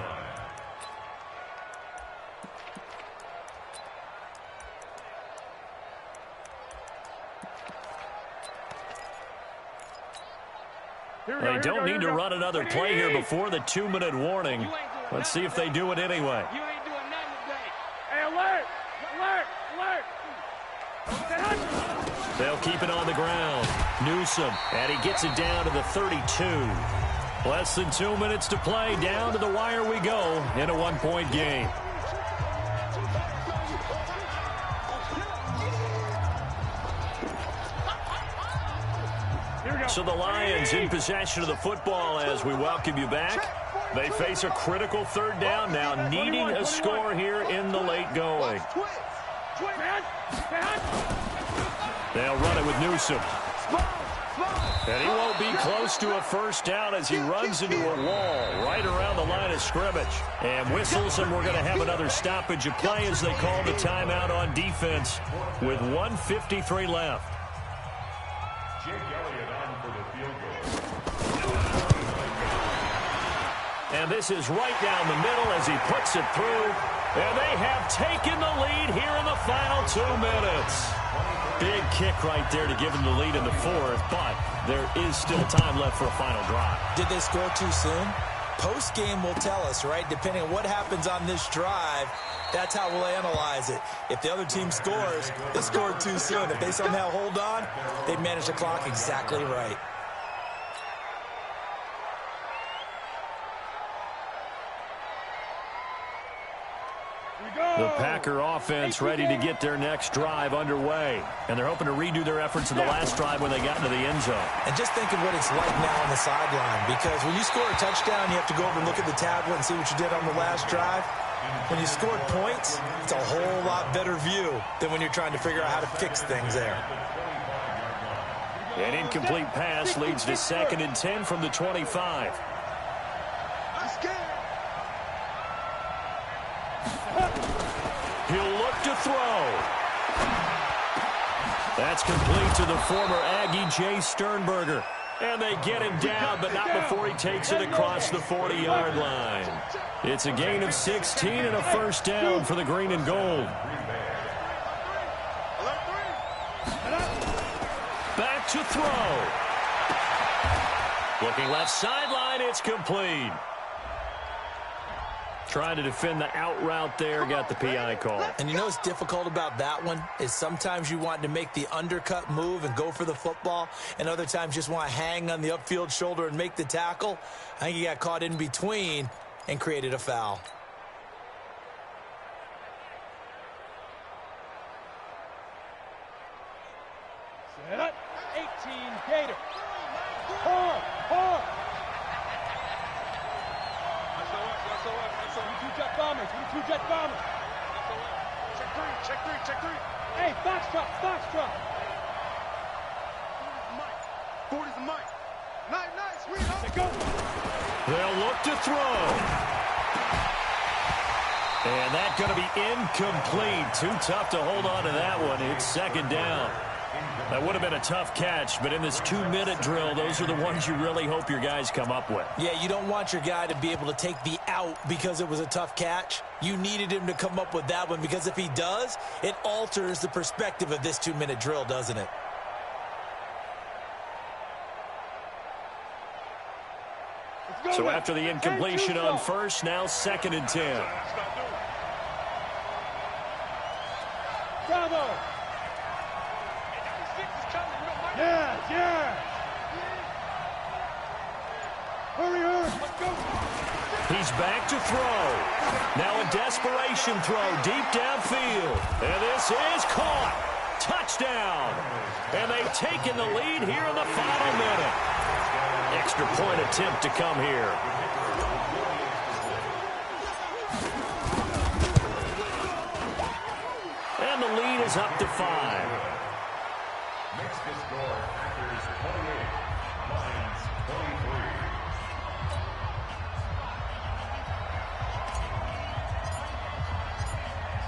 They don't need to run another play here before the 2-minute warning. Let's see if they do it anyway. You ain't doing nothing today. Hey, alert! Alert! They'll keep it on the ground. Newsom, and he gets it down to the 32. Less than 2 minutes to play. Down to the wire we go in a 1-point game. So the Lions in possession of the football as we welcome you back. They face a critical 3rd down now, needing a score here in the late going. They'll run it with Newsom. And he won't be close to a 1st down as he runs into a wall right around the line of scrimmage. And whistles, and we're going to have another stoppage of play as they call the timeout on defense with 1:53 left. And this is right down the middle as he puts it through. And they have taken the lead here in the final 2 minutes. Big kick right there to give them the lead in the 4th, but there is still time left for a final drive. Did they score too soon? Post-game will tell us, right? Depending on what happens on this drive, that's how we'll analyze it. If the other team scores, they scored too soon. If they somehow hold on, they manage the clock exactly right. The Packer offense ready to get their next drive underway. And they're hoping to redo their efforts in the last drive when they got into the end zone. And just think of what it's like now on the sideline. Because when you score a touchdown, you have to go over and look at the tablet and see what you did on the last drive. When you scored points, it's a whole lot better view than when you're trying to figure out how to fix things there. An incomplete pass leads to 2nd and 10 from the 25. He'll look to throw. That's complete to the former Aggie Jay Sternberger. And they get him down, but not before he takes it across the 40-yard line. It's a gain of 16 and a 1st down for the green and gold. Back to throw. Looking left sideline, it's complete. Trying to defend the out route there, got the PI call. And you know what's difficult about that one is sometimes you want to make the undercut move and go for the football, and other times just want to hang on the upfield shoulder and make the tackle. I think he got caught in between and created a foul. Set up. 18 Gator. Hard. Jet bombers. Check three. Hey, Foxtrot. 40's the mic. Nice, sweet. Go. They'll look to throw. And that's going to be incomplete. Too tough to hold on to that one. It's 2nd down. That would have been a tough catch, but in this 2-minute drill, those are the ones you really hope your guys come up with. Yeah, you don't want your guy to be able to take the out because it was a tough catch. You needed him to come up with that one because if he does, it alters the perspective of this 2-minute drill, doesn't it? So after the incompletion on first, now 2nd and 10. Bravo! Yeah! Hurry! Let's go! He's back to throw. Now a desperation throw deep downfield. And this is caught. Touchdown. And they've taken the lead here in the final minute. Extra point attempt to come here. And the lead is up to 5. Makes the score Packers 28, Lions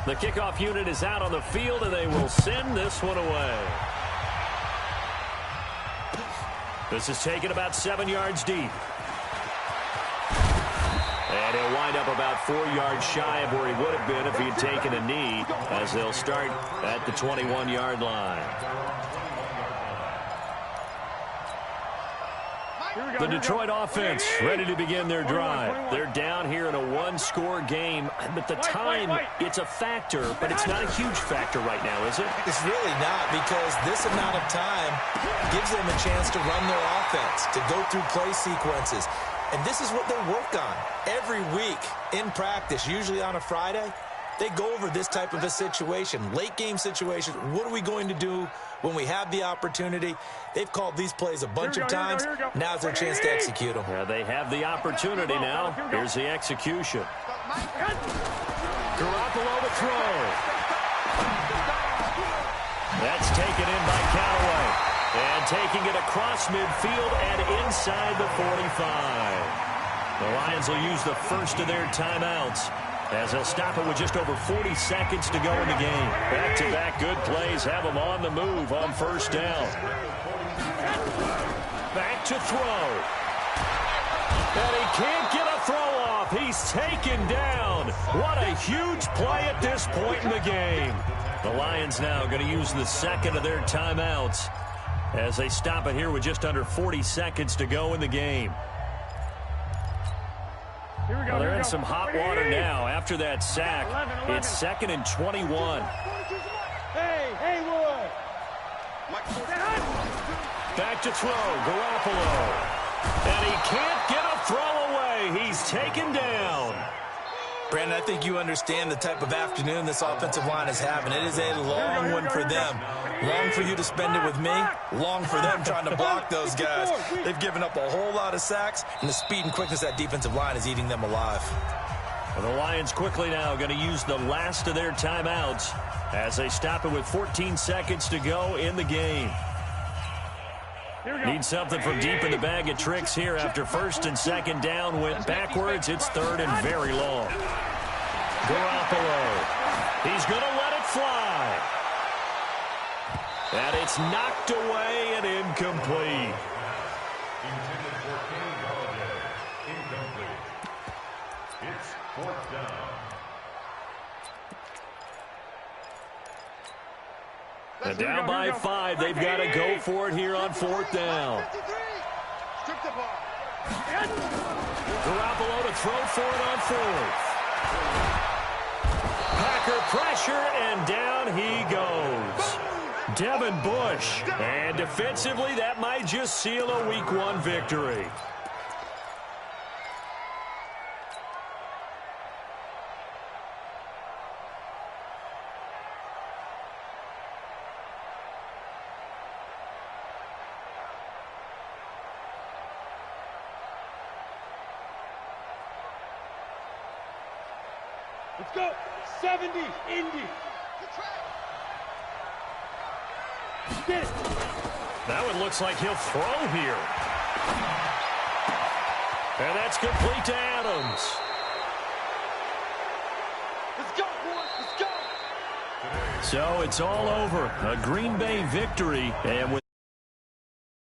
23. The kickoff unit is out on the field, and they will send this one away. This is taken about 7 yards deep. And he'll wind up about 4 yards shy of where he would have been if he had taken a knee, as they'll start at the 21-yard line. The Detroit offense ready to begin their drive. They're down here in a one-score game, but the time, it's a factor, but it's not a huge factor right now, is it? It's really not, because this amount of time gives them a chance to run their offense, to go through play sequences. And this is what they work on every week in practice, usually on a Friday. They go over this type of a situation, late-game situation. What are we going to do when we have the opportunity? They've called these plays a bunch of times. Now's their chance to execute them. Yeah, they have the opportunity now. Here's the execution. Garoppolo to throw. That's taken in by Callaway. And taking it across midfield and inside the 45. The Lions will use the first of their timeouts, as they'll stop it with just over 40 seconds to go in the game. Back-to-back good plays have them on the move on first down. Back to throw. And he can't get a throw off. He's taken down. What a huge play at this point in the game. The Lions now going to use the second of their timeouts as they stop it here with just under 40 seconds to go in the game. Well, they're in some hot water now after that sack. It's 2nd and 21. Hey, Wood! Back to throw, Garoppolo. And he can't get a throw away. He's taken down. Brandon, I think you understand the type of afternoon this offensive line is having. It is a long one for them. Long for you to spend it with me. Long for them trying to block those guys. They've given up a whole lot of sacks, and the speed and quickness of that defensive line is eating them alive. Well, the Lions quickly now going to use the last of their timeouts as they stop it with 14 seconds to go in the game. Need something from deep in the bag of tricks here after 1st and 2nd down went backwards. It's 3rd and very long. Garoppolo. He's going to let it fly. And it's knocked away and incomplete. Intended for Kenny Galladay. Incomplete. It's 4th down. And down by 5, they've got to go for it here on 4th down. Garoppolo to throw for it on 4th. Packer pressure, and down he goes. Devin Bush. And defensively, that might just seal a Week 1 victory. Let's go. 70, Indy. Get it. That one looks like he'll throw here. And that's complete to Adams. Let's go, boys. Let's go. So it's all over. A Green Bay victory. And with